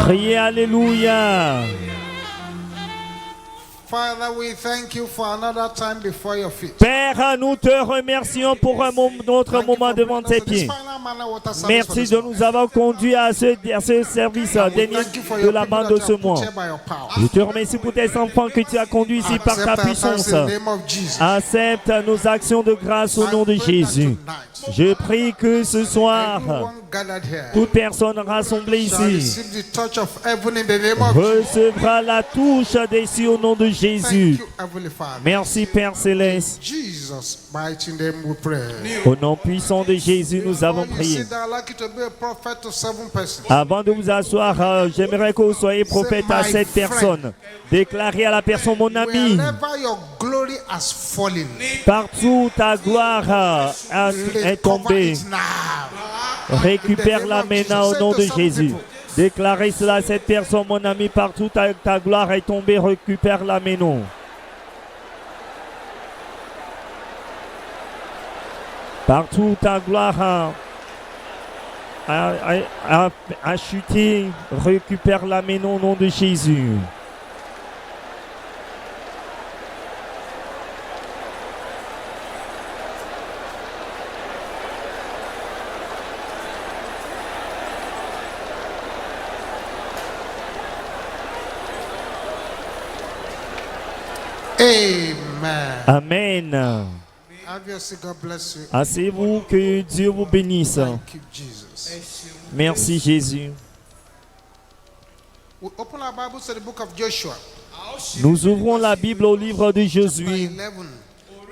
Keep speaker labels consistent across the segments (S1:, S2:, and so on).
S1: Criez Alléluia.
S2: Father, we thank you for another time before your feet.
S1: Père, nous te remercions pour notre moment devant tes pieds. Merci de nous avoir conduits à ce service dernier de la main de ce mois. Je te remercie pour tes enfants que tu as conduits ici par ta puissance. Accepte nos actions de grâce au nom de Jésus. Je prie que ce soir, toute personne rassemblée ici recevra la touche des cieux au nom de Jésus. Merci Père Céleste. Au nom puissant de Jésus, nous avons prié. Avant de vous asseoir, j'aimerais que vous soyez prophète à 7 personnes. Déclarez à la personne, mon ami, partout ta gloire est tombée. Récupère-la maintenant au nom de Jésus. Déclarez cela à cette personne, mon ami, partout ta gloire est tombée, récupère-la maintenant. Partout ta gloire a chuté, récupère-la maintenant au nom de Jésus. Amen. Asseyez-vous, que Dieu vous bénisse. Merci Jésus. Nous ouvrons la Bible au livre de Josué.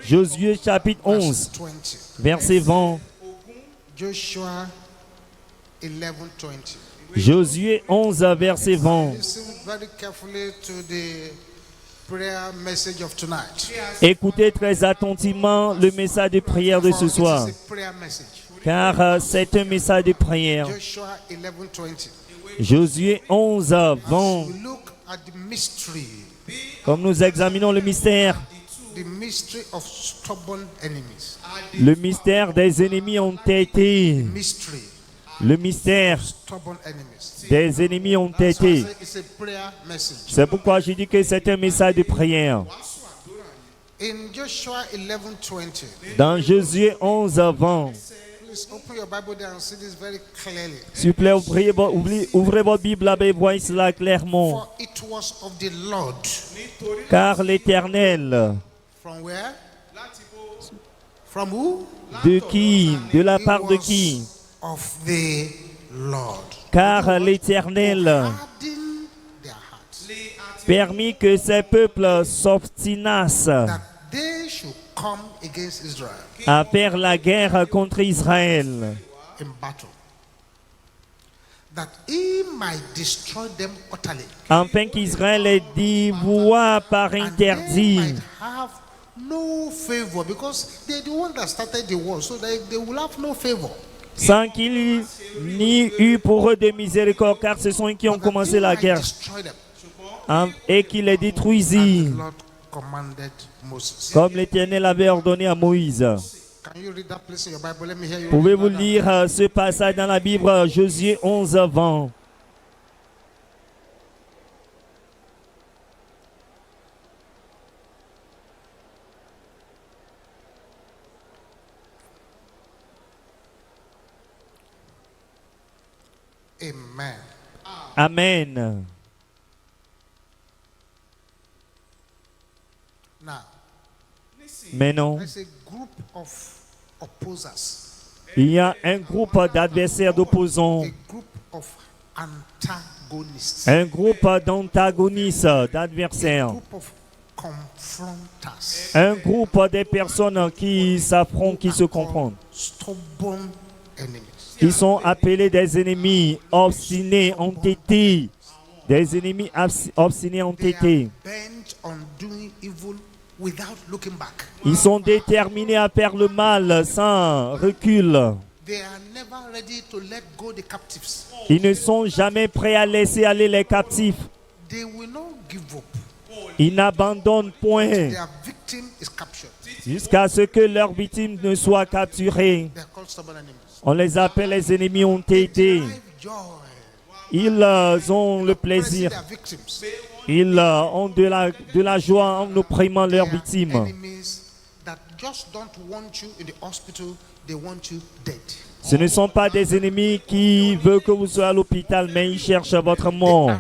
S1: Josué chapitre 11, verset 20. Josué 11, verset 20. Écoutez très attentivement le message de prière de ce soir, car c'est un message de prière. Josué 11, 20. Comme nous examinons le mystère des ennemis entêtés. Le mystère des ennemis entêtés. C'est pourquoi je dis que c'est un message de prière. Dans Josué 11, 20. S'il vous plaît, ouvrez votre Bible et voyez cela clairement. Car l'Éternel. De qui? De la part de qui? Car l'Éternel permit que ces peuples s'obstinassent à faire la guerre contre Israël, afin qu'Israël les dévoie par interdit. Sans qu'il n'y eût pour eux de miséricorde, car ce sont eux qui ont commencé la guerre, et qui les détruisit, comme l'Éternel avait ordonné à Moïse. Pouvez-vous lire ce passage dans la Bible, Josué 11, 20. Amen. Maintenant, il y a un groupe d'adversaires, d'opposants, un groupe d'antagonistes, d'adversaires, un groupe de personnes qui s'affrontent, qui se confrontent. Ils sont appelés des ennemis obstinés, entêtés. Des ennemis obstinés, entêtés. Ils sont déterminés à faire le mal sans recul. Ils ne sont jamais prêts à laisser aller les captifs. Ils n'abandonnent point jusqu'à ce que leur victime ne soit capturée. On les appelle les ennemis entêtés. Ils ont le plaisir. Ils ont de la joie en opprimant leurs victimes. Ce ne sont pas des ennemis qui veulent que vous soyez à l'hôpital, mais ils cherchent votre mort.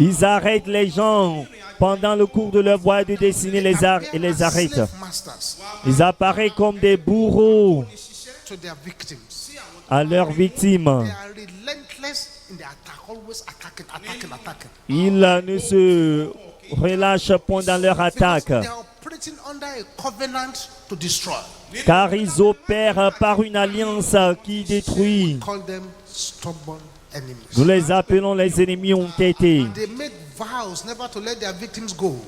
S1: Ils arrêtent les gens pendant le cours de leur voie de destinée et les arrêtent. Ils apparaissent comme des bourreaux à leurs victimes. Ils ne se relâchent point dans leur attaque, car ils opèrent par une alliance qui détruit. Nous les appelons les ennemis entêtés.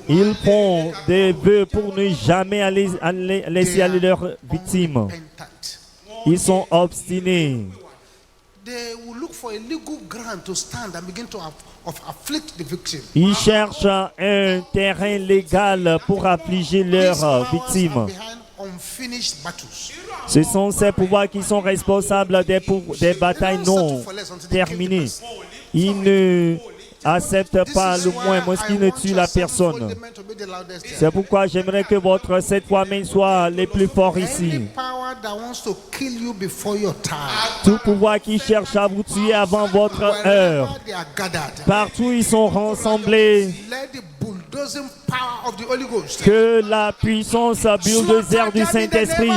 S1: Ils font des vœux pour ne jamais laisser aller leurs victimes. Ils sont obstinés. Ils cherchent un terrain légal pour affliger leurs victimes. Ce sont ces pouvoirs qui sont responsables des batailles non terminées. Ils ne acceptent pas le moins ce qui ne tue la personne. C'est pourquoi j'aimerais que votre cette fois-même soit les plus forts ici. Tout pouvoir qui cherche à vous tuer avant votre heure. Partout ils sont rassemblés. Que la puissance bulldozer du Saint-Esprit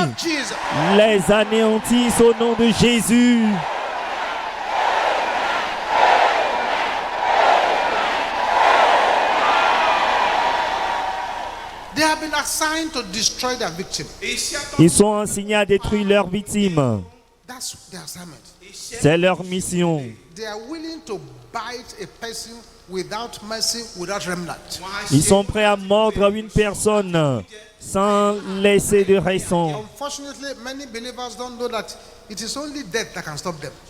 S1: les anéantisse au nom de Jésus. Ils sont assignés à détruire leurs victimes. C'est leur mission. Ils sont prêts à mordre une personne sans laisser de raison.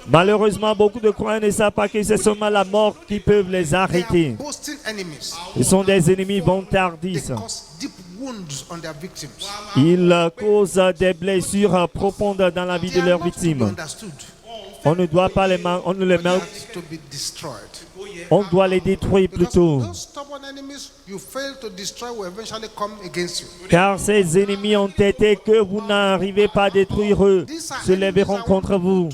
S1: Malheureusement, beaucoup de croyants ne savent pas que c'est seulement la mort qui peut les arrêter. Ils sont des ennemis vantardistes. Ils causent des blessures profondes dans la vie de leurs victimes. On ne doit pas les on doit les détruire plutôt. Car ces ennemis entêtés que vous n'arrivez pas à détruire, eux se lèveront contre vous.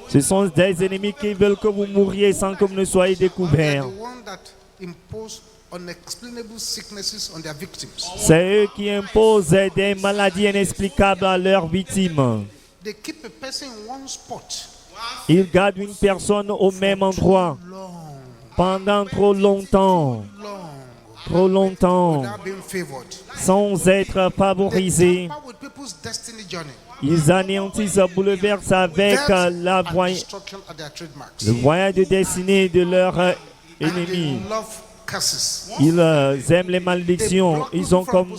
S1: Ce sont des ennemis qui veulent que vous mouriez sans que vous ne soyez découverts. C'est eux qui imposent des maladies inexplicables à leurs victimes. Ils gardent une personne au même endroit pendant trop longtemps, sans être favorisés. Ils anéantissent, bouleversent avec le voyage de destinée de leurs ennemis. Ils aiment les malédictions. Ils ont comme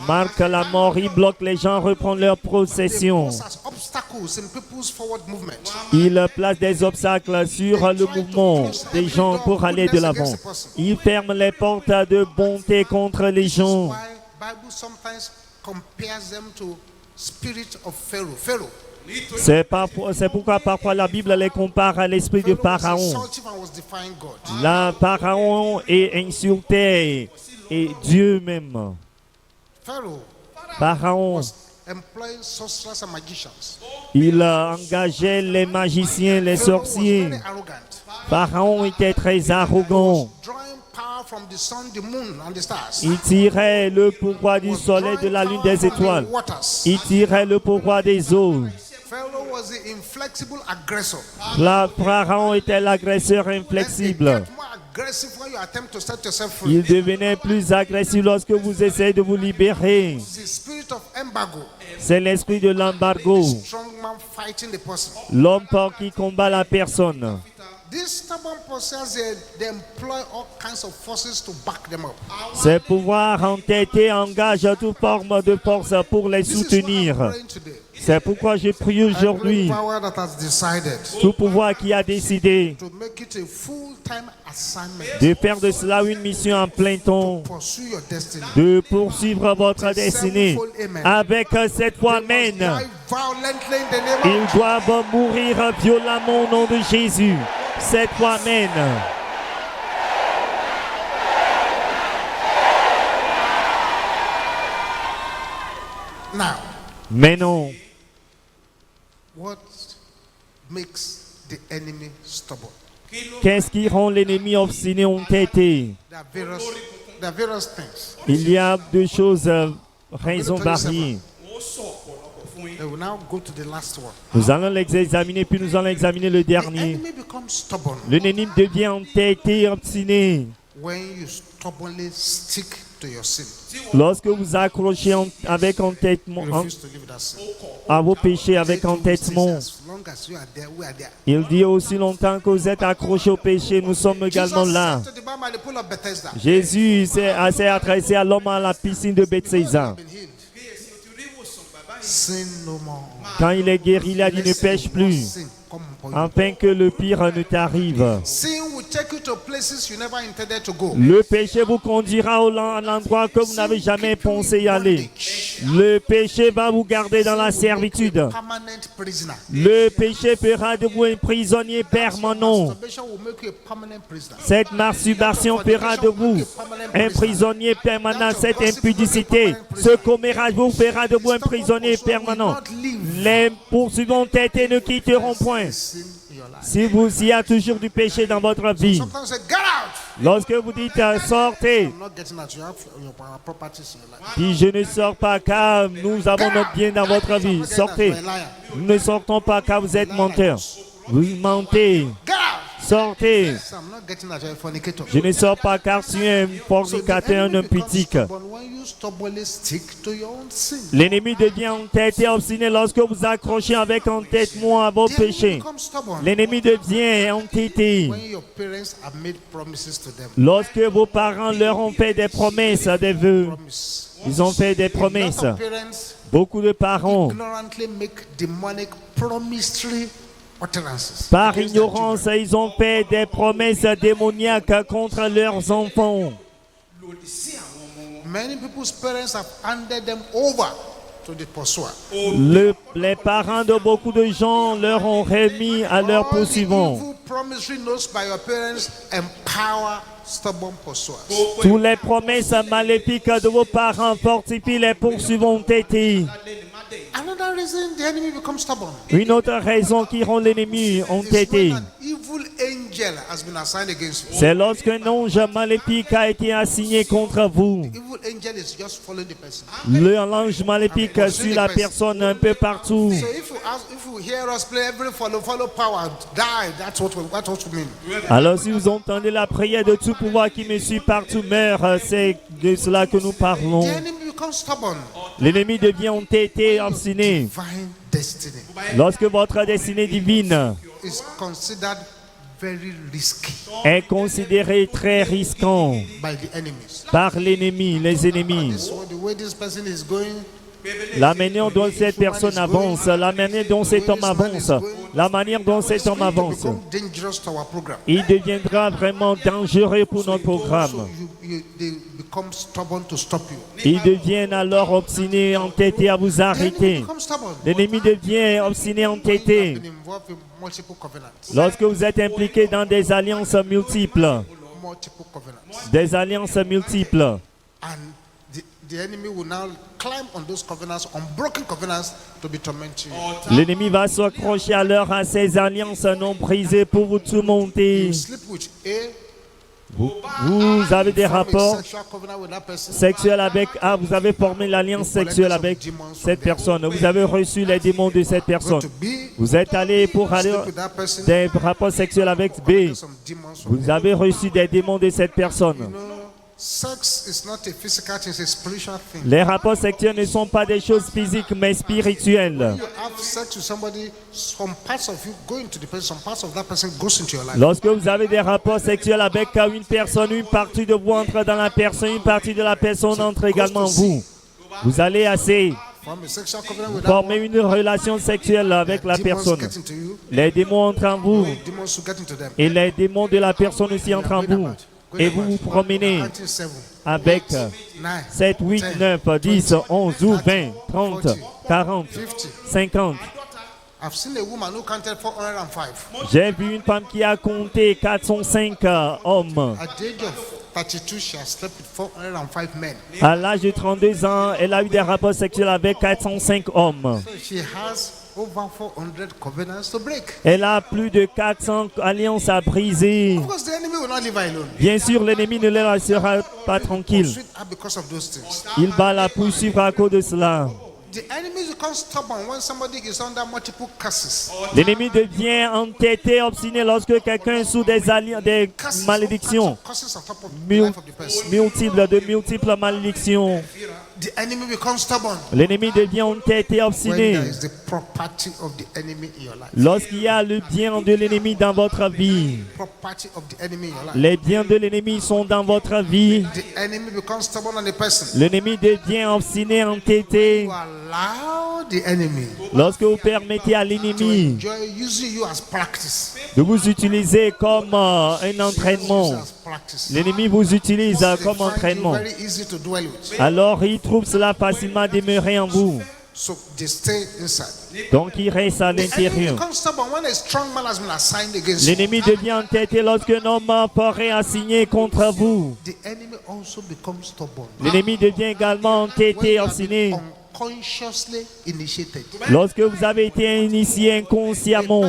S1: marque la mort. Ils bloquent les gens, reprendre leur possession. Ils placent des obstacles sur le mouvement des gens pour aller de l'avant. Ils ferment les portes de bonté contre les gens. C'est pourquoi parfois la Bible les compare à l'esprit de Pharaon. La Pharaon est insulté et Dieu même. Pharaon, il engageait les magiciens, les sorciers. Pharaon était très arrogant. Il tirait le pouvoir du soleil, de la lune, des étoiles. Il tirait le pouvoir des eaux. Pharaon était l'agresseur inflexible. Il devenait plus agressif lorsque vous essayez de vous libérer. C'est l'esprit de l'embargo. L'homme fort qui combat la personne. Ces pouvoirs entêtés engagent toute forme de force pour les soutenir. C'est pourquoi je prie aujourd'hui, tout pouvoir qui a décidé de faire de cela une mission en plein temps, de poursuivre votre destinée avec cette foi, amen.
S2: violently in the name of
S1: Ils doivent mourir violemment au nom de Jésus. C'est toi, amen.
S2: Now,
S1: Maintenant,
S2: what makes the enemy stubborn?
S1: qu'est-ce qui rend l'ennemi obstiné, entêté?
S2: There are various things.
S1: Il y a deux choses, raisons variées.
S2: They will now go to the last one.
S1: Nous allons les examiner, puis nous allons examiner le
S2: The
S1: dernier.
S2: enemy becomes stubborn
S1: L'ennemi devient entêté, obstiné.
S2: when you stubbornly stick to your sin.
S1: Lorsque vous accrochez avec entêtement
S2: You refuse to leave that sin.
S1: à vos péchés avec
S2: Satan will say,
S1: entêtement.
S2: as long as you are there, we are there.
S1: Il dit aussi longtemps que vous êtes accrochés au péché, nous sommes également
S2: Jesus
S1: là.
S2: said to the man by the pool of Bethesda,
S1: Jésus s'est adressé à l'homme à la piscine de Bethsaida.
S2: "Been healed. Sin no more.
S1: Quand il est guéri, il a dit ne pêche plus,
S2: Sin come upon you.
S1: afin que le pire ne t'arrive.
S2: Sin will take you to places you never intended to go.
S1: Le péché vous conduira à l'endroit que vous n'avez jamais pensé y aller. Le péché va vous garder dans la servitude.
S2: Permanent prisoner.
S1: Le péché fera de vous un prisonnier permanent.
S2: Masturbation will make you a permanent prisoner.
S1: Cette masturbation fera de vous un prisonnier permanent. Cette impudicité, ce commérage vous fera de vous un prisonnier permanent. Les poursuivants entêtés ne quitteront point.
S2: Sin in your life.
S1: Si vous y a toujours du péché dans votre vie,
S2: Sometimes you say, get out.
S1: lorsque vous dites sortez,
S2: I'm not getting out. You have your properties in your life.
S1: puis je ne sors pas car nous avons notre bien dans votre vie. Sortez.
S2: You're a liar.
S1: Nous ne sortons pas car vous êtes menteur. Vous mentez.
S2: Get out.
S1: Sortez.
S2: So I'm not getting out. You're a fornicator.
S1: Je ne sors pas car tu es un fornicateur, un impudique.
S2: When you stubbornly stick to your own sin.
S1: L'ennemi devient entêté, obstiné lorsque vous accrochez avec entêtement à vos
S2: The enemy
S1: péchés.
S2: becomes stubborn
S1: L'ennemi devient entêté
S2: when your parents have made promises to them.
S1: lorsque vos parents leur ont fait des promesses, des vœux.
S2: Promise.
S1: Ils ont fait des
S2: A lot
S1: promesses.
S2: of parents
S1: Beaucoup de parents,
S2: ignorantly make demonic promissory utterances.
S1: par
S2: against their
S1: ignorance,
S2: children.
S1: ils ont fait des promesses démoniaques contre leurs enfants.
S2: Many people's parents have handed them over to the pursuer.
S1: Les parents de beaucoup de gens leur ont remis à leurs
S2: All the
S1: poursuivants.
S2: evil promissory notes by your parents empower stubborn pursuers.
S1: Toutes les promesses maléfiques de vos parents fortifient les poursuivants entêtés.
S2: Another reason the enemy becomes stubborn
S1: Une autre raison qui rend l'ennemi
S2: is
S1: entêté,
S2: when an evil angel has been assigned against you.
S1: c'est lorsqu'un ange maléfique a été assigné contre vous.
S2: The evil angel is just following the person.
S1: L'ange maléfique suit la personne un peu partout.
S2: So if you hear us play every follow power die, that's what we mean.
S1: Alors si vous entendez la prière de tout pouvoir qui me suit partout meurt, c'est de cela que nous parlons.
S2: The enemy becomes stubborn.
S1: L'ennemi devient entêté, obstiné.
S2: Divine destiny
S1: Lorsque votre destinée divine
S2: is considered very risky
S1: est considérée très risquant
S2: by the enemies.
S1: par l'ennemi, les ennemis.
S2: The way this person is going,
S1: La manière dont cette personne avance, la manière dont cet homme avance, la manière dont cet homme avance,
S2: become dangerous to our program.
S1: il deviendra vraiment dangereux pour notre programme.
S2: So they become stubborn to stop you.
S1: Ils deviennent alors obstinés, entêtés à vous
S2: The enemy
S1: arrêter.
S2: becomes stubborn.
S1: L'ennemi devient obstiné,
S2: When you have
S1: entêté.
S2: been involved in multiple covenants.
S1: Lorsque vous êtes impliqué dans des alliances multiples,
S2: Multiple covenants.
S1: des alliances multiples,
S2: And the enemy will now climb on those covenants, unbroken covenants, to be tormenting you.
S1: l'ennemi va s'accrocher alors à ces alliances non brisées pour vous tourmenter.
S2: You sleep with A,
S1: Vous avez des
S2: form a
S1: rapports
S2: sexual covenant with that person.
S1: sexuel avec vous avez formé l'alliance sexuelle avec cette personne, vous avez reçu les démons de cette personne,
S2: To B,
S1: vous êtes allé pour aller
S2: sleep with that person.
S1: des rapports sexuels avec B,
S2: Some demons from
S1: vous avez reçu des démons de cette personne.
S2: You know, sex is not a physical thing, it's a spiritual thing.
S1: Les rapports sexuels ne sont pas des choses physiques mais spirituelles.
S2: You have sex with somebody, some parts of you go into the person, some parts of that person goes into your life.
S1: Lorsque vous avez des rapports sexuels avec une personne, une partie de vous entre dans la personne, une partie de la personne entre également en vous. Vous allez assez
S2: Form a sexual covenant with that
S1: former
S2: one.
S1: une relation sexuelle avec la
S2: Demons
S1: personne.
S2: get into you,
S1: Les démons entrent en vous
S2: demons will get into them.
S1: et les démons de la personne aussi entrent en vous. et vous vous promenez avec 7, 8, 9, 10, 11 ou 20, 30, 40, 50. J'ai vu une femme qui a compté 405 hommes. À l'âge de 32 ans, elle a eu des rapports sexuels avec 405 hommes. Elle a plus de 400 alliances à briser. Bien sûr, l'ennemi ne la laissera pas tranquille. Il va la poursuivre à cause de cela. L'ennemi devient entêté, obstiné lorsque quelqu'un est sous des malédictions multiples malédictions. L'ennemi devient entêté, obstiné lorsqu'il y a le bien de l'ennemi dans votre vie. Les biens de l'ennemi sont dans votre vie. L'ennemi devient obstiné, entêté. Lorsque vous permettez à l'ennemi de vous utiliser comme un entraînement, l'ennemi vous utilise comme entraînement. Alors il trouve cela facilement à demeurer en vous. Donc il reste à l'intérieur. L'ennemi devient entêté lorsque un homme fort est assigné contre vous. L'ennemi devient également entêté, obstiné. Lorsque vous avez été initié inconsciemment,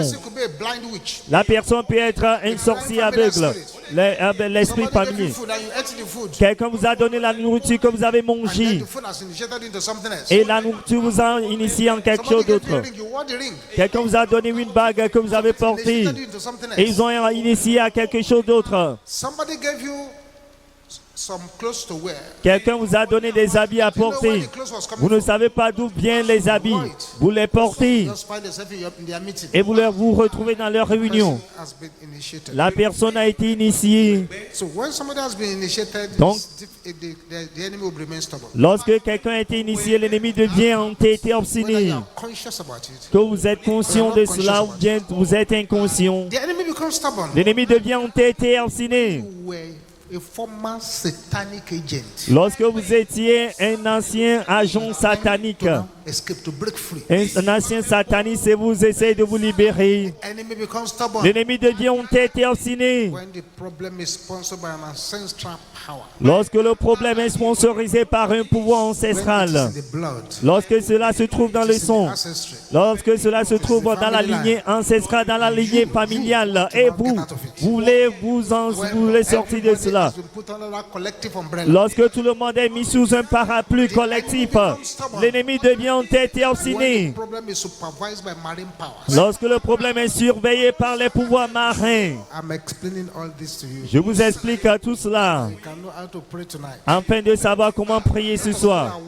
S1: la personne peut être un sorcier aveugle, l'esprit familier. Quelqu'un vous a donné la nourriture que vous avez mangée et la nourriture vous a initié en quelque chose d'autre. Quelqu'un vous a donné une bague que vous avez portée et ils ont initié à quelque chose d'autre. Quelqu'un vous a donné des habits à porter. Vous ne savez pas d'où viennent les habits. Vous les portez et vous retrouvez dans leur réunion. La personne a été initiée. Donc, lorsque quelqu'un a été initié, l'ennemi devient entêté, obstiné. Que vous êtes conscient de cela ou bien vous êtes inconscient. L'ennemi devient entêté, obstiné. Lorsque vous étiez un ancien agent satanique, un ancien sataniste et vous essayez de vous libérer, l'ennemi devient entêté et obstiné. Lorsque le problème est sponsorisé par un pouvoir ancestral, lorsque cela se trouve dans le sang, lorsque cela se trouve dans la lignée ancestrale, dans la lignée familiale, et vous voulez sortir de cela. Lorsque tout le monde est mis sous un parapluie collectif, l'ennemi devient entêté et obstiné. Lorsque le problème est surveillé par les pouvoirs marins, je vous explique tout cela afin de savoir comment prier ce soir.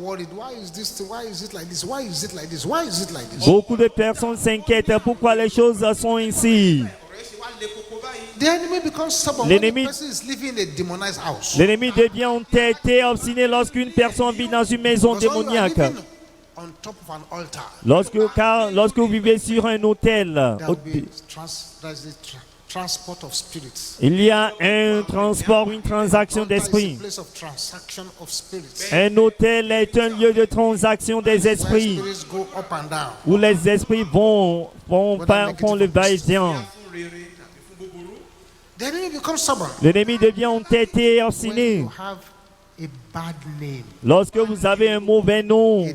S1: Beaucoup de personnes s'inquiètent pourquoi les choses sont ainsi. L'ennemi devient entêté, obstiné lorsqu'une personne vit dans une maison démoniaque. Lorsque vous vivez sur un autel, il y a un transport, une transaction d'esprit. Un autel est un lieu de transaction des esprits où les esprits font le va-et-vient. L'ennemi devient entêté et obstiné. Lorsque vous avez un mauvais nom,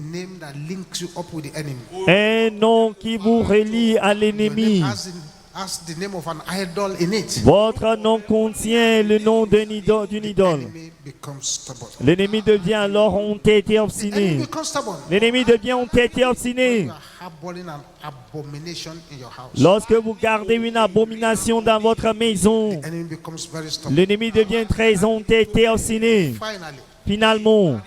S1: un nom qui vous relie à l'ennemi, votre nom contient le nom d'une idole. L'ennemi devient alors entêté et obstiné. L'ennemi devient entêté et obstiné. Lorsque vous gardez une abomination dans votre maison, l'ennemi devient très entêté et obstiné. Finalement,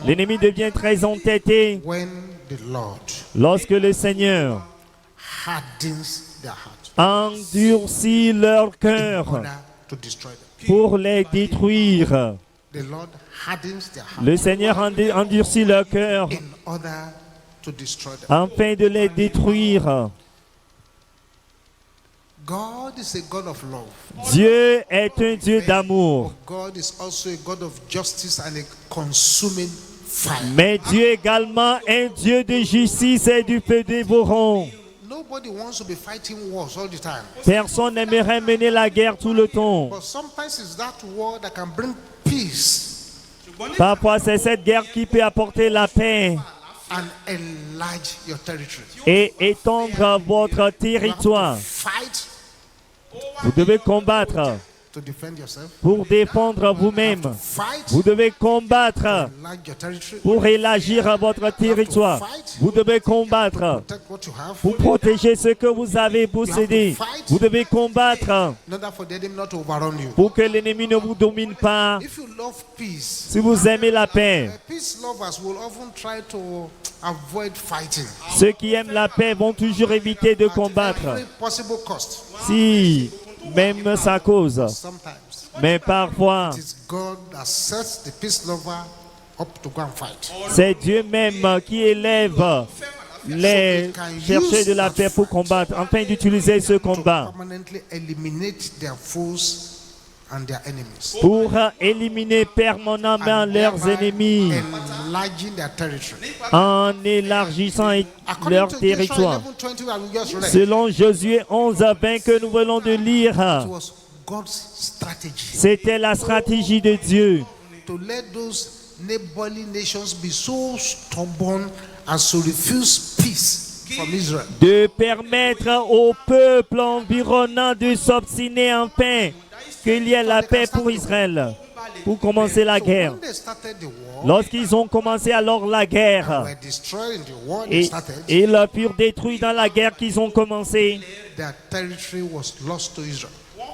S1: l'ennemi devient très entêté lorsque le Seigneur endurcit leur cœur pour les détruire. Le Seigneur endurcit leur cœur afin de les détruire.
S2: God is a God of love.
S1: Dieu est un Dieu d'amour.
S2: God is also a God of justice and a consuming fire.
S1: Mais Dieu est également un Dieu de justice et du feu dévorant.
S2: Nobody wants to be fighting wars all the time.
S1: Personne n'aimerait mener la guerre tout le temps.
S2: But sometimes it's that war that can bring peace
S1: Parfois, c'est cette guerre qui peut apporter la paix
S2: and enlarge your territory.
S1: et étendre votre territoire.
S2: Fight
S1: Vous devez combattre
S2: to defend yourself.
S1: pour défendre vous-même.
S2: Fight
S1: Vous devez combattre
S2: to enlarge your territory.
S1: pour élargir votre territoire. Vous devez combattre
S2: Protect what you have.
S1: pour protéger ce que vous avez possédé. Vous devez combattre
S2: In order for the enemy not to overrun you.
S1: pour que l'ennemi ne vous domine pas.
S2: If you love peace,
S1: Si vous aimez la paix,
S2: peace lovers will often try to avoid fighting
S1: ceux qui aiment la paix vont toujours éviter de combattre,
S2: at every possible cost.
S1: si même sa cause.
S2: Sometimes
S1: Mais parfois,
S2: it is God that sets the peace lover up to go and fight.
S1: c'est Dieu même qui élève les chercheurs de la paix pour combattre, afin d'utiliser ce combat
S2: Permanently eliminate their foes and their enemies.
S1: pour éliminer permanemment leurs ennemis
S2: Enlarging their territory.
S1: en élargissant
S2: According
S1: leur
S2: to Joshua
S1: territoire.
S2: 11:20 that we just read,
S1: Selon Josué 11:20 que nous venons de lire,
S2: it was God's strategy
S1: c'était la stratégie de Dieu
S2: to let those neighboring nations be so stubborn as to refuse peace from Israel.
S1: de permettre au peuple environnant de s'obstiner enfin qu'il y ait la paix pour Israël, pour commencer la
S2: So
S1: guerre.
S2: when they started the war,
S1: Lorsqu'ils ont commencé alors la guerre,
S2: were destroyed in the war they
S1: et
S2: started,
S1: ils furent détruits dans la guerre qu'ils ont commencé,
S2: their territory was lost to Israel.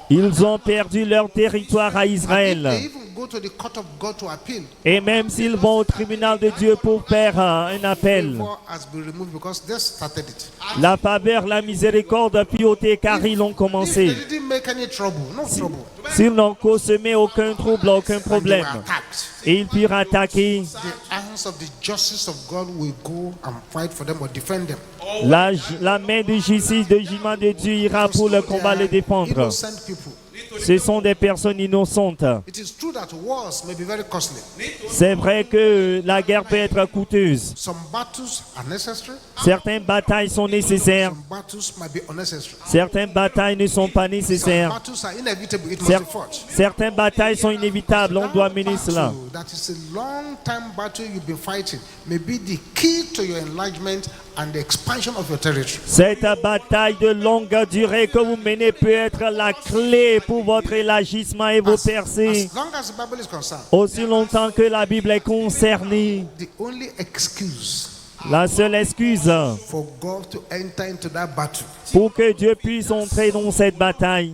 S1: ils ont perdu leur territoire à
S2: If
S1: Israël.
S2: they even go to the court of God to appeal,
S1: Et même s'ils vont au tribunal de Dieu pour faire un appel,
S2: favor has been removed because they started it.
S1: la faveur, la miséricorde fut ôtée car ils l'ont
S2: If
S1: commencé.
S2: they didn't make any trouble, no trouble,
S1: S'ils n'ont causé aucun trouble, aucun
S2: and they
S1: problème,
S2: were attacked,
S1: et ils furent attaqués,
S2: the hands of the justice of God will go and fight for them or defend them.
S1: la main de justice, de jugement de Dieu ira pour le combat, les défendre.
S2: Innocent people.
S1: Ce sont des personnes innocentes.
S2: It is true that wars may be very costly.
S1: C'est vrai que la guerre peut être coûteuse.
S2: Some battles are necessary,
S1: Certaines batailles sont nécessaires.
S2: some battles might be unnecessary.
S1: Certaines batailles ne sont pas
S2: Some
S1: nécessaires.
S2: battles are inevitable, it must be fought.
S1: Certaines batailles sont inévitables. On doit mener cela.
S2: Battle that is a long-time battle you've been fighting may be the key to your enlargement and the expansion of your territory.
S1: Cette bataille de longue durée que vous menez peut être la clé pour votre élargissement et vos percées.
S2: As long as the Bible is concerned,
S1: Aussi longtemps que la Bible est concernée,
S2: the only excuse
S1: la seule excuse
S2: for God to enter into that battle
S1: pour que Dieu puisse entrer dans cette bataille,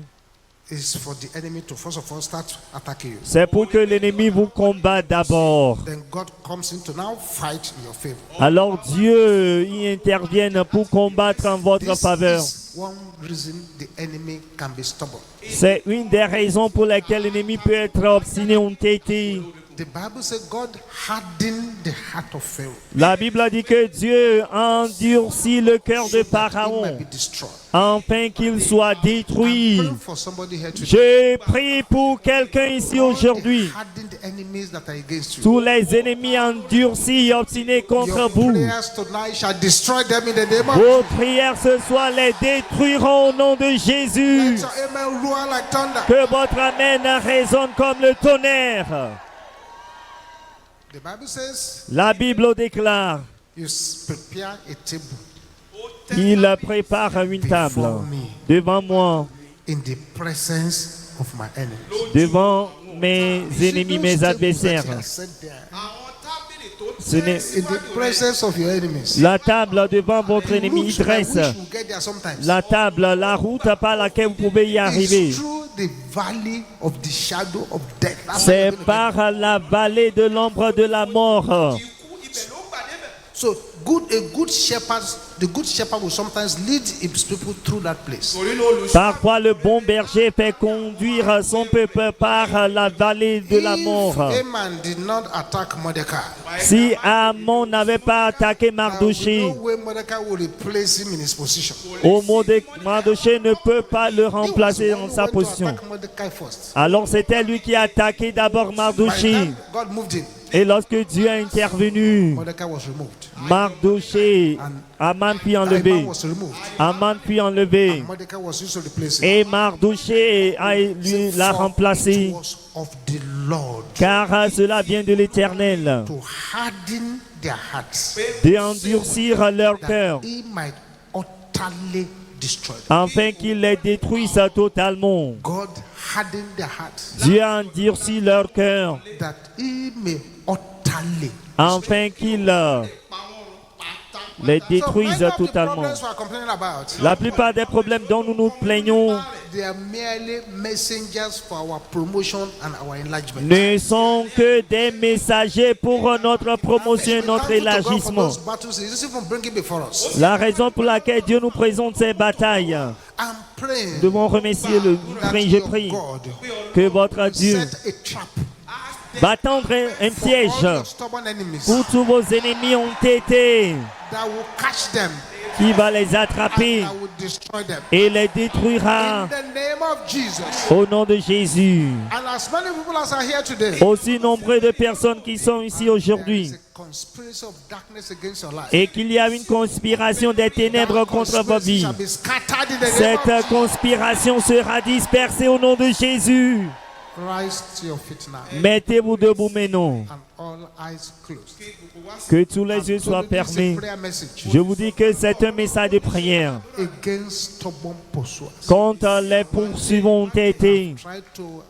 S2: is for the enemy to first of all start attacking you.
S1: c'est pour que l'ennemi vous combatte d'abord.
S2: Then God comes in to now fight in your favor.
S1: Alors Dieu y intervienne pour combattre en votre
S2: This
S1: faveur.
S2: is one reason the enemy can be stubborn.
S1: C'est une des raisons pour lesquelles l'ennemi peut être obstiné, entêté.
S2: The Bible says God hardened the heart of Pharaoh.
S1: La Bible dit que Dieu endurcit le cœur de
S2: That he might
S1: Pharaon
S2: be destroyed.
S1: afin qu'il soit détruit.
S2: I'm praying for somebody here today.
S1: Je prie pour quelqu'un ici aujourd'hui.
S2: Hardened enemies that are against you.
S1: Tous les ennemis endurcis et obstinés contre
S2: Your
S1: vous.
S2: prayers tonight shall destroy them in the name of
S1: Vos prières ce soir les détruiront au nom de Jésus.
S2: Let your amen roar like thunder.
S1: Que votre amen résonne comme le tonnerre.
S2: The Bible says
S1: La Bible déclare
S2: you prepare a table
S1: qu'il prépare une table devant moi,
S2: in the presence of my enemies.
S1: devant mes ennemis, mes adversaires. Ce n'est
S2: In the presence of your enemies.
S1: la table devant votre ennemi. Il dresse la table, la route par laquelle vous pouvez y arriver.
S2: It's through the valley of the shadow of death. That's
S1: C'est
S2: what you're gonna
S1: par la vallée de l'ombre de la mort.
S2: get. So a good shepherd the good shepherd will sometimes lead his people through that place.
S1: Parfois, le bon berger fait conduire son peuple par la vallée de la mort.
S2: If Haman did not attack Mordecai,
S1: Si Amon n'avait pas attaqué Mardoché,
S2: no way Mordecai will replace him in his position.
S1: Mardoché ne peut pas le
S2: He was
S1: remplacer
S2: the one
S1: dans
S2: who
S1: sa
S2: went to
S1: position.
S2: attack Mordecai first.
S1: Alors c'était lui qui a attaqué d'abord
S2: By the
S1: Mardoché.
S2: time God moved in,
S1: Et lorsque Dieu a intervenu,
S2: Mordecai was removed.
S1: Mardoché, Aman puis enlevé.
S2: Haman was removed.
S1: Aman puis enlevé.
S2: Mordecai was used to replace him.
S1: Et Mardoché lui l'a
S2: For
S1: remplacé.
S2: it was of the Lord
S1: Car cela vient de l'Éternel,
S2: to harden their hearts,
S1: d'endurcir leur cœur,
S2: that he might utterly destroy them.
S1: afin qu'il les détruise totalement.
S2: God hardened their hearts,
S1: Dieu a endurci leur cœur,
S2: that he may utterly.
S1: afin qu'il les détruise
S2: many of the
S1: totalement.
S2: problems we are complaining about,
S1: La plupart des problèmes dont nous nous plaignons
S2: they are merely messengers for our promotion and our enlargement.
S1: ne sont que des messagers pour notre promotion et notre
S2: Thankful to God for
S1: élargissement.
S2: those battles he is even bringing before us.
S1: La raison pour laquelle Dieu nous présente ces batailles,
S2: I'm praying
S1: nous devons remercier le
S2: that
S1: je
S2: your
S1: prie
S2: God
S1: que votre Dieu
S2: set a trap
S1: va tendre un
S2: for
S1: piège
S2: all your stubborn enemies
S1: où tous vos ennemis ont été,
S2: that will catch them
S1: qui va les attraper
S2: and will destroy them.
S1: et les détruira
S2: In the name of Jesus.
S1: au nom de Jésus.
S2: And as many people as are here today,
S1: Aussi nombreux de personnes qui sont ici
S2: there
S1: aujourd'hui,
S2: is a conspiracy of darkness against your life.
S1: et qu'il y a une conspiration des ténèbres contre vos vies.
S2: Shall be scattered in the name of
S1: Cette conspiration sera dispersée au nom de Jésus.
S2: Rise to your feet now.
S1: Mettez-vous debout maintenant.
S2: And all eyes closed.
S1: Que tous les yeux soient
S2: This is a
S1: fermés.
S2: prayer message
S1: Je vous dis que c'est un message de prière.
S2: against stubborn pursuers.
S1: Quand les poursuivants ont été,
S2: Try to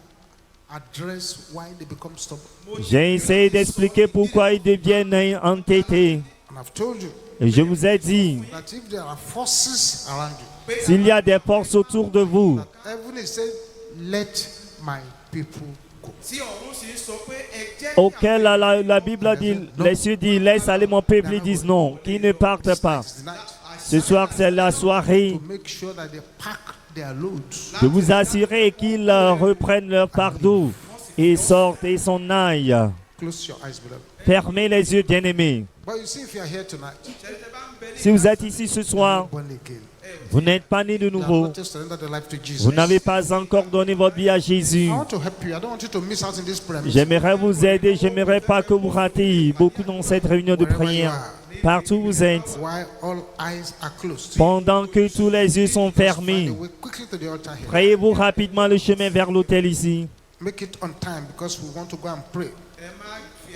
S2: address why they become stubborn.
S1: j'ai essayé d'expliquer pourquoi ils deviennent entêtés.
S2: And I've told you
S1: Et je vous ai dit,
S2: that if there are forces around you,
S1: s'il y a des forces autour de vous,
S2: heaven is saying, let my people go.
S1: auxquelles la Bible dit, les cieux disent, laisse aller mon peuple, ils disent non, qu'ils ne partent pas.
S2: It's the night
S1: Ce soir, c'est la soirée
S2: to make sure that they pack their loads.
S1: de vous assurer qu'ils reprennent leur fardeau et sortent et s'en aillent.
S2: Close your eyes, beloved.
S1: Fermez les yeux, bien-aimés.
S2: But you see, if you are here tonight,
S1: Si vous êtes ici ce soir,
S2: born again,
S1: vous n'êtes pas né de
S2: you have
S1: nouveau.
S2: not yet surrendered your life to Jesus.
S1: Vous n'avez pas encore donné votre vie à Jésus.
S2: I want to help you. I don't want you to miss out in this prayer.
S1: J'aimerais vous aider. J'aimerais pas que vous ratez beaucoup dans cette réunion de prière. Partout où vous êtes,
S2: While all eyes are closed,
S1: pendant que tous les yeux sont
S2: find
S1: fermés,
S2: a way quickly to the altar here.
S1: frayez-vous rapidement le chemin vers l'autel ici.
S2: Make it on time because we want to go and pray.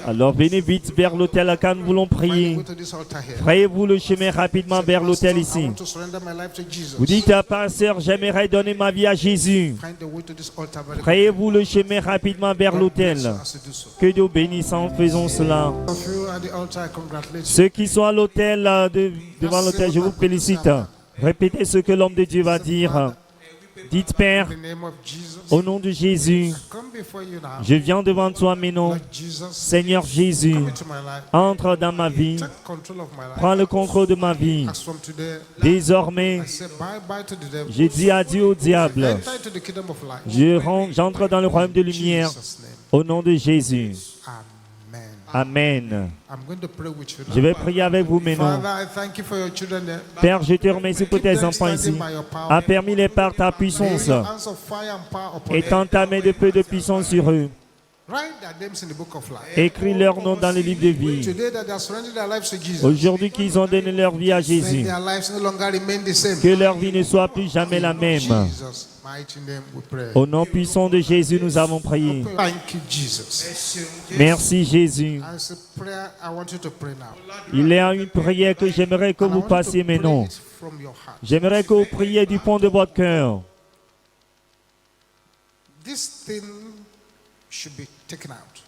S1: Alors venez vite vers l'autel quand nous voulons
S2: Find a
S1: prier.
S2: way to this altar here.
S1: Frayez-vous le chemin rapidement vers l'autel
S2: I
S1: ici.
S2: want to surrender my life to Jesus.
S1: Vous dites, pasteur, j'aimerais donner ma vie à Jésus.
S2: Find a way to this altar very quickly.
S1: Frayez-vous le chemin rapidement vers
S2: God bless you
S1: l'autel.
S2: as you do so.
S1: Que Dieu bénisse en faisant cela.
S2: If you are at the altar, I congratulate you.
S1: Ceux qui sont à l'autel, devant l'autel, je vous félicite. Répétez ce que l'homme de Dieu va dire. Dites, Père,
S2: In the name of Jesus,
S1: au nom de Jésus,
S2: come before you now.
S1: je viens devant toi maintenant.
S2: Lord Jesus,
S1: Seigneur Jésus,
S2: come into my life.
S1: entre dans ma vie.
S2: Take control of my life.
S1: Prends le contrôle de ma vie.
S2: As from today,
S1: Désormais,
S2: I say bye-bye to the devil.
S1: je dis adieu au diable.
S2: Enter into the kingdom of light.
S1: J'entre dans le royaume de lumière.
S2: Jesus' name.
S1: Au nom de Jésus.
S2: Amen.
S1: Amen.
S2: I'm going to pray with you now.
S1: Je vais prier avec vous maintenant.
S2: Father, I thank you for your children there.
S1: Père, je te remercie pour tes enfants ici. Affermis-les par ta puissance
S2: Lay your hands of fire and power upon
S1: et
S2: them.
S1: tends ta main de peu de puissance sur eux.
S2: Write their names in the book of life.
S1: Écris leur nom dans le livre de vie.
S2: Today that they are surrendering their lives to Jesus.
S1: Aujourd'hui qu'ils ont donné leur vie à
S2: May
S1: Jésus,
S2: their lives no longer remain the same.
S1: que leur vie ne soit plus jamais la même.
S2: Jesus' mighty name we pray.
S1: Au nom puissant de Jésus, nous avons prié.
S2: Thank you, Jesus.
S1: Merci Jésus.
S2: As a prayer, I want you to pray now.
S1: Il y a une prière que j'aimerais que
S2: And I
S1: vous
S2: want you
S1: passiez
S2: to pray
S1: maintenant.
S2: it from your heart.
S1: J'aimerais que vous priez du fond de votre cœur.
S2: This thing should be taken out.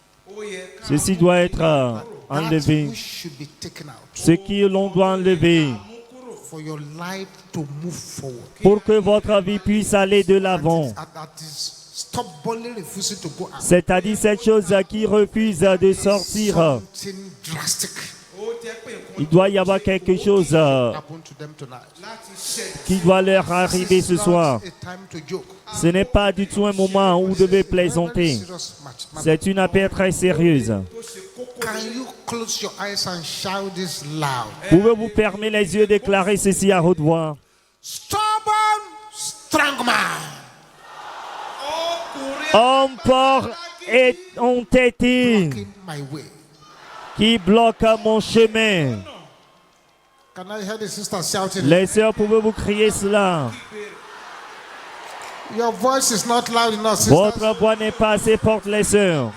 S1: Ceci doit être
S2: That
S1: enlevé.
S2: which should be taken out
S1: Ce qui l'on doit enlever
S2: for your life to move forward.
S1: pour que votre vie puisse aller de l'avant.
S2: That is stubbornly refusing to go out.
S1: C'est-à-dire cette chose qui refuse de sortir.
S2: Something drastic.
S1: Il doit y avoir quelque chose qui doit leur arriver ce soir. Ce n'est pas du tout un moment où vous devez plaisanter. C'est une affaire très sérieuse. Pouvez-vous fermer les yeux et déclarer ceci à haute voix?
S2: Stubborn, strong man.
S1: Homme fort et entêté qui bloque mon chemin.
S2: Can I hear the sister shouting?
S1: Les sœurs, pouvez-vous crier cela?
S2: Your voice is not loud enough, sisters.
S1: Votre voix n'est pas assez forte, les sœurs.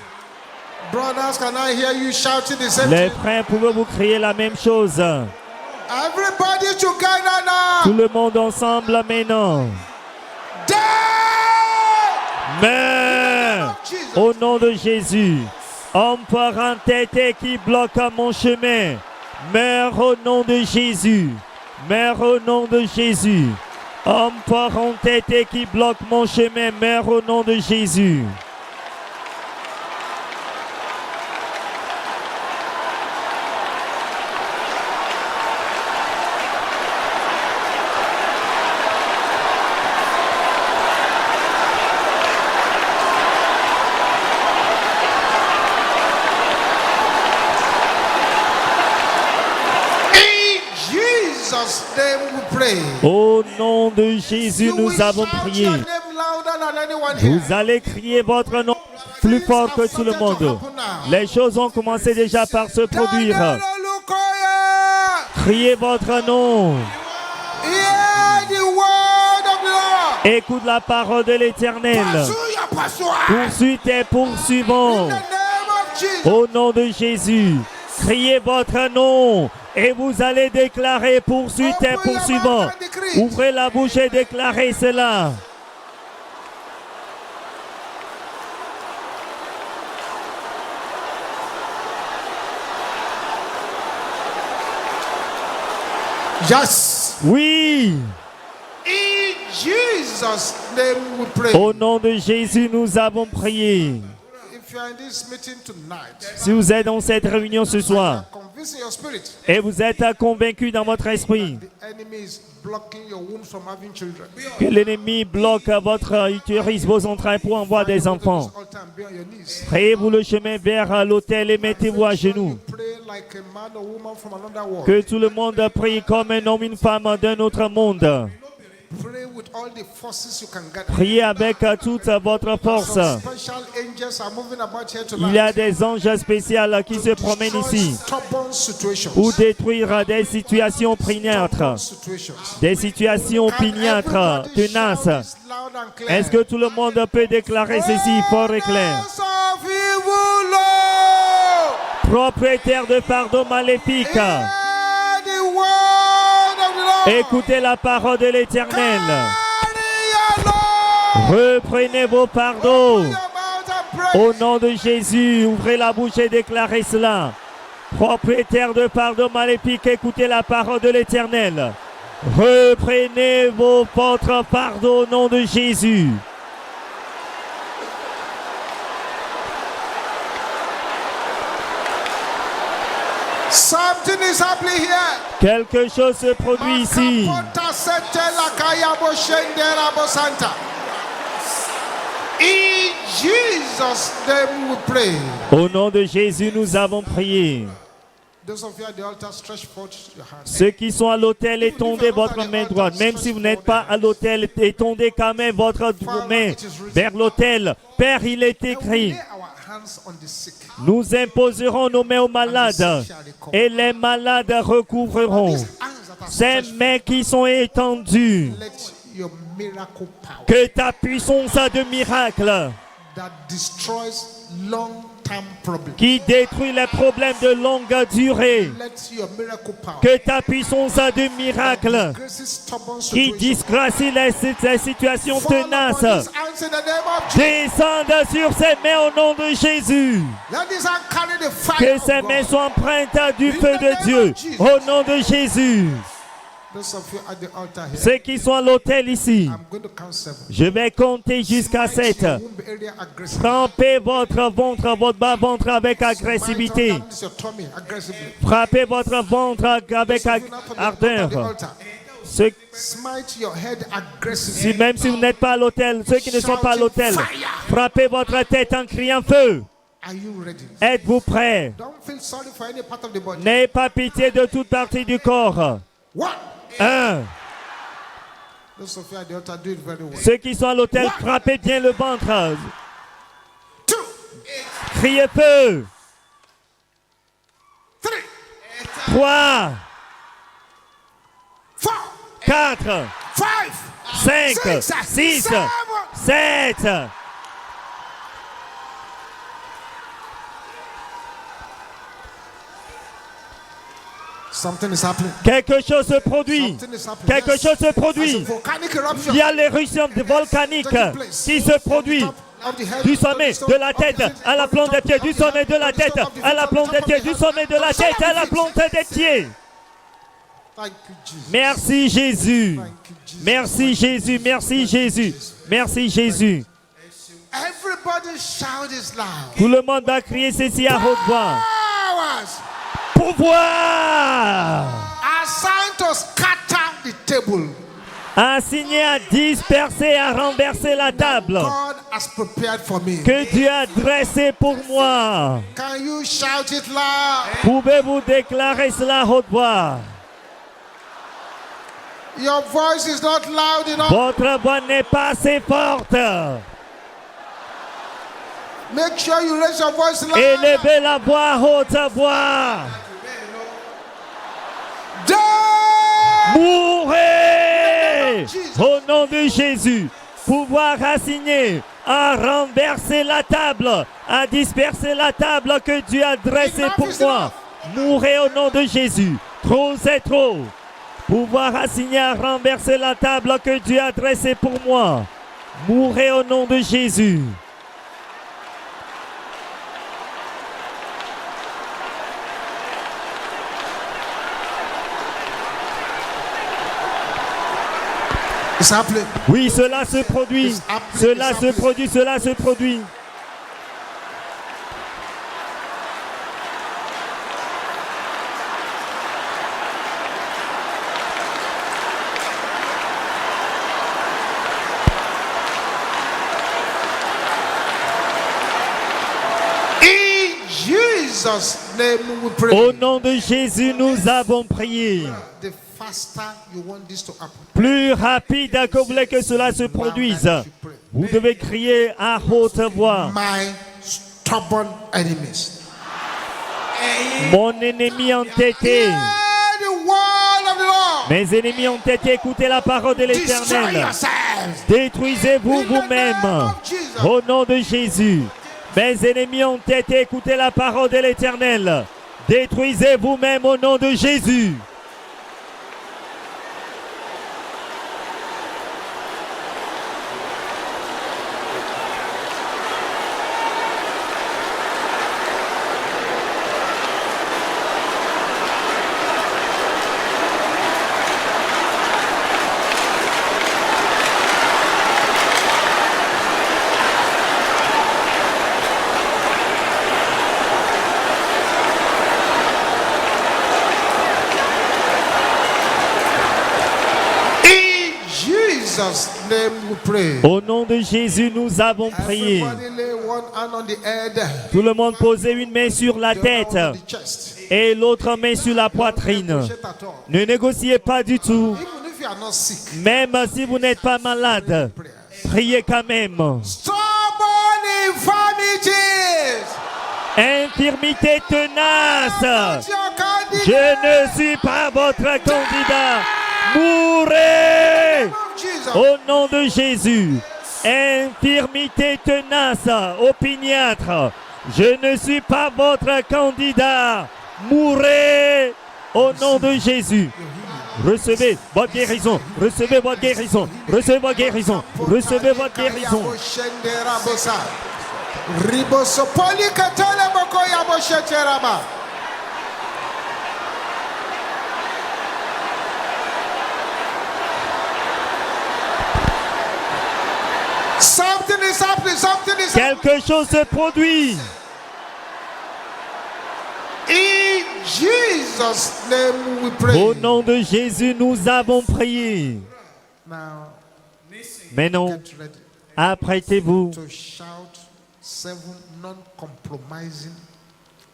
S2: Brothers, can I hear you shouting the same
S1: Les
S2: thing?
S1: frères, pouvez-vous crier la même chose?
S2: Everybody together now.
S1: Tout le monde ensemble maintenant. Meurs au nom de Jésus. Homme fort entêté qui bloque mon chemin. Meurs au nom de Jésus. Meurs au nom de Jésus. Homme fort entêté qui bloque mon chemin. Meurs au nom de Jésus. Au nom de Jésus, nous avons prié. Vous allez crier votre nom plus fort que tout le monde. Les choses ont commencé déjà par se produire. Criez votre nom. Écoute la parole de l'Éternel. Poursuite et poursuivons. Au nom de Jésus, criez votre nom. Et vous allez déclarer poursuite et poursuivant. Ouvrez la bouche et déclarez cela.
S2: Yes.
S1: Oui.
S2: In Jesus' name we pray.
S1: Au nom de Jésus, nous avons prié.
S2: If you are in this meeting tonight,
S1: Si vous êtes dans cette réunion ce soir
S2: convince your spirit
S1: et vous êtes convaincu dans votre esprit
S2: the enemy is blocking your womb from having children.
S1: que l'ennemi bloque votre utérus, vos entrailles pour avoir des enfants,
S2: Altar and be on your knees.
S1: frayez-vous le chemin vers l'autel et mettez-vous à genoux.
S2: Pray like a man or woman from another world.
S1: Que tout le monde prie comme un homme, une femme d'un autre monde.
S2: Pray with all the forces you can gather.
S1: Priez avec toute votre force.
S2: Some special angels are moving about here
S1: Il y a
S2: tonight.
S1: des anges spéciaux qui se promènent ici
S2: Stubborn situations.
S1: pour détruire des situations opiniâtres,
S2: Situations.
S1: des situations opiniâtres, tenaces.
S2: Loud and clear.
S1: Est-ce que tout le monde peut déclarer ceci fort et clair?
S2: Hands of evil, Lord.
S1: Propriétaire de fardeaux maléfiques,
S2: Hear the word of the Lord.
S1: écoutez la parole de l'Éternel.
S2: Carry your load.
S1: Reprenez vos fardeaux.
S2: Your mouth and pray.
S1: Au nom de Jésus, ouvrez la bouche et déclarez cela. Propriétaire de fardeaux maléfiques, écoutez la parole de l'Éternel. Reprenez votre fardeau au nom de Jésus.
S2: Something is happening here.
S1: Quelque chose se produit ici.
S2: Makapota sete lakaya boshendera bosanta. In Jesus' name we pray.
S1: Au nom de Jésus, nous avons prié.
S2: Those of you at the altar, stretch forth your hands.
S1: Ceux qui sont à l'autel, étendez votre main droite. Même si vous n'êtes pas à l'autel, étendez quand même votre main vers l'autel. Père, il est écrit,
S2: Lay our hands on the sick.
S1: nous imposerons nos mains aux malades et les malades recouvreront.
S2: Hands that are
S1: Ces mains qui sont étendues,
S2: let your miracle power
S1: que ta puissance de miracle
S2: that destroys long-term problems.
S1: qui détruit les problèmes de longue durée,
S2: Let your miracle power
S1: que ta puissance de miracle
S2: grace stubborn
S1: qui
S2: situations.
S1: disgracie les situations
S2: Fall upon
S1: tenaces
S2: these hands in the name of Jesus.
S1: descende sur ces mains au nom de Jésus.
S2: Let these hands carry the fire
S1: Que
S2: of
S1: ces
S2: God.
S1: mains soient empreintes du feu de Dieu au nom de Jésus. Ceux qui sont à l'autel ici, je vais compter jusqu'à 7. Frappez votre ventre, votre bas-ventre avec agressivité. Frappez votre ventre avec ardeur. Même si vous n'êtes pas à l'autel, ceux qui ne sont pas à l'autel, frappez votre tête en criant feu. Êtes-vous prêts? N'ayez pas pitié de toute partie du corps. 1. Ceux qui sont à l'autel, frappez bien le ventre. Criez feu. 3. 4. 5. 6. 7. Quelque chose se produit. Quelque chose se produit. Il y a l'éruption volcanique qui se produit. Du sommet de la tête à la plante des pieds. Du sommet de la tête à la plante des pieds. Du sommet de la tête à la plante des pieds. Merci Jésus. Merci Jésus. Merci Jésus. Merci Jésus. Tout le monde va crier ceci à haute voix. Pouvoir. Assigné à disperser, à renverser la table que Dieu a dressée pour moi. Pouvez-vous déclarer cela à haute voix? Votre voix n'est pas assez forte. Élevez la voix à haute voix. Mourez au nom de Jésus. Pouvoir assigner à renverser la table, à disperser la table que Dieu a dressée pour moi. Mourez au nom de Jésus. Trop c'est trop. Pouvoir assigner à renverser la table que Dieu a dressée pour moi. Mourez au nom de Jésus. Oui, cela se produit. Cela se produit, cela se produit. Au nom de Jésus, nous avons prié. Plus rapide que vous voulez que cela se produise, vous devez crier à haute voix. Mon ennemi entêté. Mes ennemis entêtés, écoutez la parole de l'Éternel. Détruisez-vous vous-même. Au nom de Jésus. Mes ennemis entêtés, écoutez la parole de l'Éternel. Détruisez vous-même au nom de Jésus. Au nom de Jésus, nous avons prié. Tout le monde posait une main sur la tête et l'autre main sur la poitrine. Ne négociez pas du tout. Même si vous n'êtes pas malade, priez quand même. Infirmité tenace. Je ne suis pas votre candidat. Mourrez au nom de Jésus. Infirmité tenace, opiniâtre. Je ne suis pas votre candidat. Mourrez au nom de Jésus. Recevez votre guérison. Recevez votre guérison. Recevez votre guérison. Recevez votre guérison.
S2: something is happening. Something is happening.
S1: Quelque chose se produit.
S2: In Jesus' name we pray.
S1: Au nom de Jésus, nous avons prié.
S2: Now,
S1: Maintenant,
S2: get ready
S1: apprêtez-vous
S2: to shout 7 non-compromising,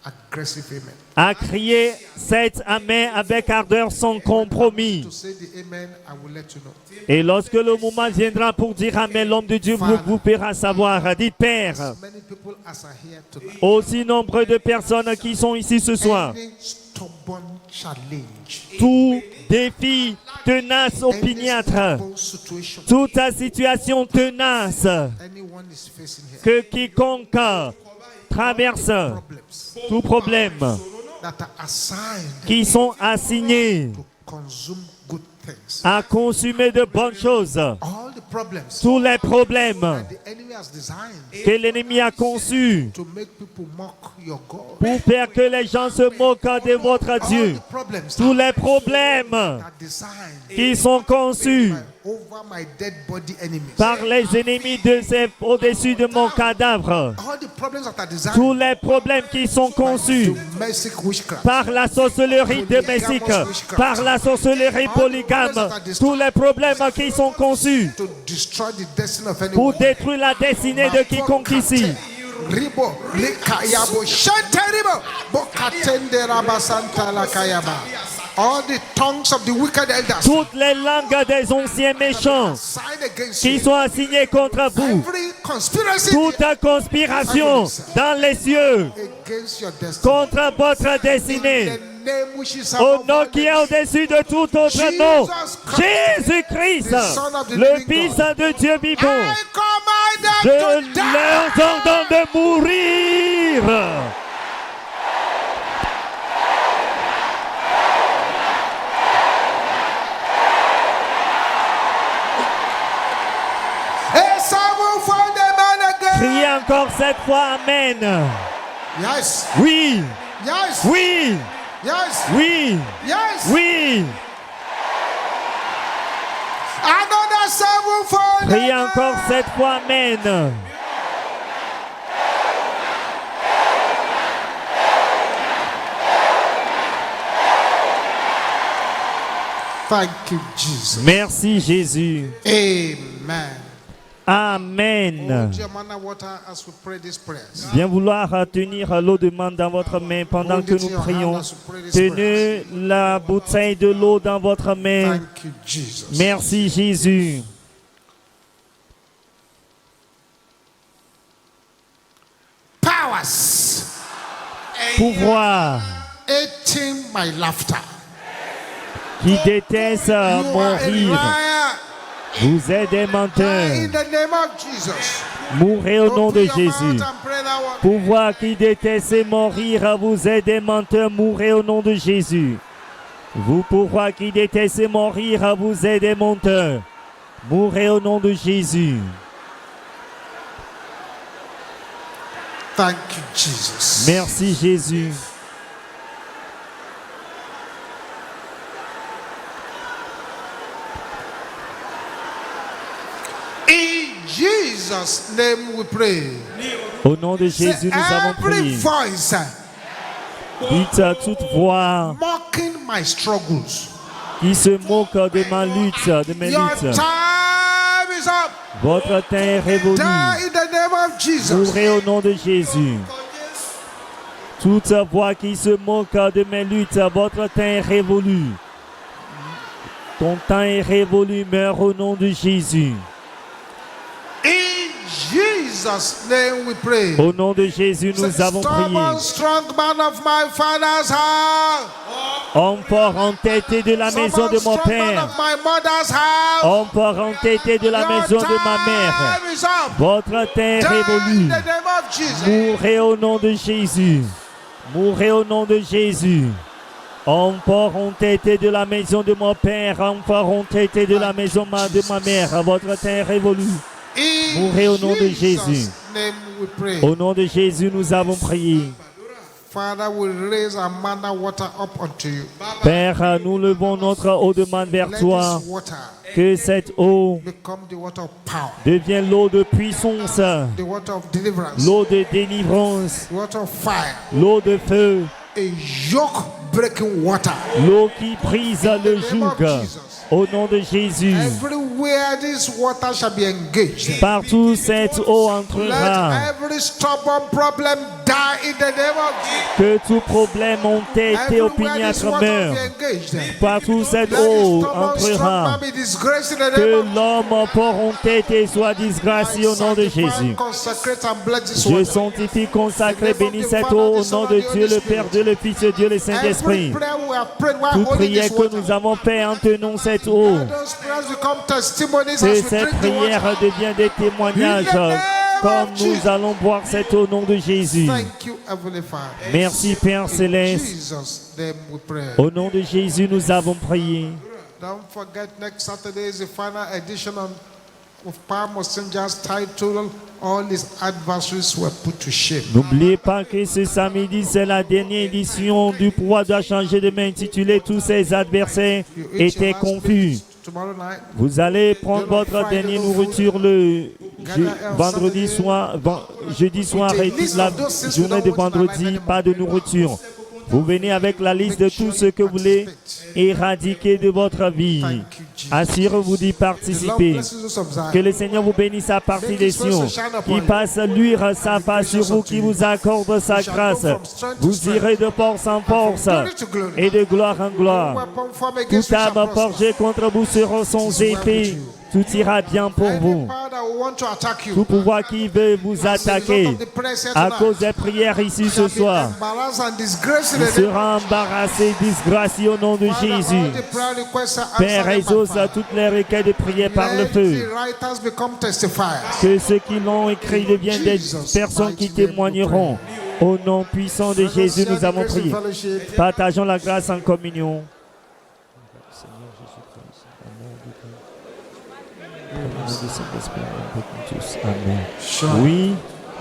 S2: aggressive amen.
S1: à crier 7 Amen avec ardeur sans compromis.
S2: To say the amen, I will let you know.
S1: Et lorsque le moment viendra pour dire Amen, l'homme de Dieu vous fera savoir. Dites Père,
S2: As many people as are here tonight.
S1: aussi nombreux de personnes qui sont ici ce soir,
S2: Any stubborn challenge,
S1: tout défi tenace opiniâtre,
S2: stubborn situation
S1: toute ta situation tenace
S2: anyone is facing here,
S1: que quiconque traverse,
S2: problems
S1: tout problème,
S2: that are assigned
S1: qui sont assignés
S2: to consume good things.
S1: à consommer de bonnes choses,
S2: All the problems
S1: tous les problèmes
S2: the enemy has designed
S1: que l'ennemi a conçus
S2: to make people mock your God.
S1: pour faire que les gens se moquent de votre
S2: All
S1: Dieu,
S2: the problems
S1: tous les problèmes
S2: are designed
S1: qui sont conçus
S2: over my dead body enemies.
S1: par les ennemis au-dessus de mon cadavre,
S2: All the problems that are designed
S1: tous les problèmes qui sont conçus
S2: domestic witchcraft.
S1: par la sorcellerie domestique, par la sorcellerie polygame, tous les problèmes qui sont conçus
S2: To destroy the destiny of
S1: pour
S2: anyone.
S1: détruire la destinée de quiconque ici.
S2: Ribo, likayabo, shanteribo, bokatende rabasanta lakayaba. All the tongues of the wicked elders
S1: Toutes les langues des anciens méchants
S2: signed against
S1: qui
S2: you.
S1: sont assignés contre vous,
S2: Every conspiracy
S1: toute conspiration dans les cieux
S2: against your destiny.
S1: contre votre destinée,
S2: The name which is
S1: au
S2: above
S1: nom
S2: all
S1: qui est
S2: names.
S1: au-dessus de tout autre nom, Jésus-Christ, le Fils de Dieu vivant.
S2: I command
S1: Je
S2: them to die.
S1: leur ordonne de mourir.
S2: A servant for the man again.
S1: Criez encore cette fois Amen.
S2: Yes,
S1: Oui,
S2: yes,
S1: oui,
S2: yes,
S1: oui,
S2: yes.
S1: oui.
S2: Another servant for the
S1: Criez
S2: man.
S1: encore cette fois Amen.
S2: Thank you, Jesus.
S1: Merci Jésus.
S2: Amen.
S1: Amen.
S2: Hold your manna water as we pray these prayers.
S1: Bien vouloir tenir l'eau de manne dans votre main pendant que nous prions. Tenez la bouteille de l'eau dans votre main.
S2: Thank you, Jesus.
S1: Merci Jésus.
S2: Powers
S1: Pouvoir
S2: hating my laughter.
S1: qui déteste
S2: You
S1: mon
S2: are a
S1: rire.
S2: liar.
S1: Vous êtes des
S2: Die
S1: menteurs.
S2: in the name of Jesus.
S1: Mourrez au nom
S2: Open
S1: de
S2: your
S1: Jésus.
S2: mouth and pray that one.
S1: Pouvoir qui déteste mon rire, vous êtes des menteurs. Mourrez au nom de Jésus. Vous pouvoir qui déteste mon rire, vous êtes des menteurs. Mourrez au nom de Jésus.
S2: Thank you, Jesus.
S1: Merci Jésus.
S2: In Jesus' name we pray.
S1: Au nom de
S2: Say,
S1: Jésus, nous avons
S2: every
S1: prié.
S2: voice
S1: Dites à toute voix
S2: mocking my struggles.
S1: qui se moque de ma lutte, de mes
S2: Your
S1: luttes.
S2: time is up.
S1: Votre temps est révolu.
S2: Die in the name of Jesus.
S1: Mourrez au nom de Jésus. Toute voix qui se moque de mes luttes, votre temps est révolu. Ton temps est révolu, meurs au nom de Jésus.
S2: In Jesus' name we pray.
S1: Au nom de Jésus, nous avons prié.
S2: Stubborn, strong man of my father's house.
S1: Homme fort entêté de la maison de mon
S2: Stubborn, strong man
S1: père.
S2: of my mother's house.
S1: Homme fort entêté de la
S2: Your
S1: maison de ma mère.
S2: time is up.
S1: Votre temps est
S2: Die in
S1: révolu.
S2: the name of Jesus.
S1: Mourrez au nom de Jésus. Mourrez au nom de Jésus. Homme fort entêté de la maison de mon père. Homme fort entêté de la maison de ma mère. Votre temps est révolu.
S2: In
S1: Mourrez au nom de
S2: Jesus'
S1: Jésus.
S2: name we pray.
S1: Au nom de Jésus, nous avons prié.
S2: Father, we raise our manna water up unto you.
S1: Père, nous levons notre eau de manne vers
S2: Let
S1: toi.
S2: this water
S1: Que cette eau
S2: become the water of power,
S1: devienne l'eau de puissance,
S2: the water of deliverance,
S1: l'eau de délivrance,
S2: the water of fire,
S1: l'eau de feu,
S2: a yoke breaking water.
S1: l'eau qui brise le joug. Au nom de Jésus,
S2: Everywhere this water shall be engaged,
S1: partout cette eau entrera.
S2: let every stubborn problem die in the name of Jesus.
S1: Que tout problème ont été
S2: Everywhere this
S1: opiniâtre
S2: water
S1: meurt.
S2: be engaged,
S1: Partout cette
S2: let this
S1: eau
S2: stubborn
S1: entrera.
S2: strong man be disgraced in the name
S1: Que
S2: of
S1: l'homme pauvreté soit disgracié au nom de Jésus.
S2: Consecrate and bless this
S1: Je
S2: water.
S1: sanctifie, consacre, bénis cette eau au nom de Dieu le Père, Dieu le Fils et Dieu le Saint-Esprit.
S2: Every prayer we have prayed while
S1: Toute
S2: holding
S1: prière
S2: this
S1: que
S2: water,
S1: nous avons faite en tenant cette eau,
S2: let those prayers become testimonies
S1: que
S2: as we
S1: cette
S2: drink the
S1: prière
S2: water.
S1: devient des témoignages comme nous allons boire cette eau au nom de Jésus.
S2: Thank you, Heavenly Father.
S1: Merci Père
S2: In
S1: Céleste.
S2: Jesus' name we pray.
S1: Au nom de Jésus, nous avons prié.
S2: Don't forget, next Saturday is the final edition of Power Messengers titled All His Adversaries Were Put to Shame.
S1: N'oubliez pas que ce samedi, c'est la dernière édition du pouvoir doit changer de main intitulée Tous ses adversaires étaient confus.
S2: Tomorrow night,
S1: Vous allez prendre votre dernière nourriture le vendredi soir, jeudi soir et toute la journée de vendredi, pas de nourriture. Vous venez avec la liste de tout ce que vous voulez éradiquer de votre vie. Assurez-vous d'y participer. Que le Seigneur vous bénisse à partir des cieux. Qu'il passe luire sa face sur vous, qui vous accorde sa grâce. Vous irez de force en force et de gloire en gloire. Toute âme forgée contre vous sera sans épée. Tout ira bien pour vous. Tout pouvoir qui veut vous attaquer à cause des prières ici ce soir, il sera embarrassé, disgracié au nom de Jésus. Père, exauce toutes les requêtes de prière par le feu. Que ceux qui l'ont écrit deviennent des personnes qui témoigneront. Au nom puissant de Jésus, nous avons prié. Partageons la grâce en communion. Amen. Oui,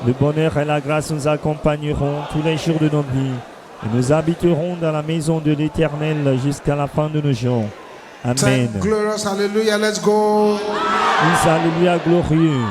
S1: le bonheur et la grâce nous accompagneront tous les jours de notre vie. Et nous habiterons dans la maison de l'Éternel jusqu'à la fin de nos jours. Amen.
S2: Glorious, hallelujah, let's go.
S1: Alléluia glorieux.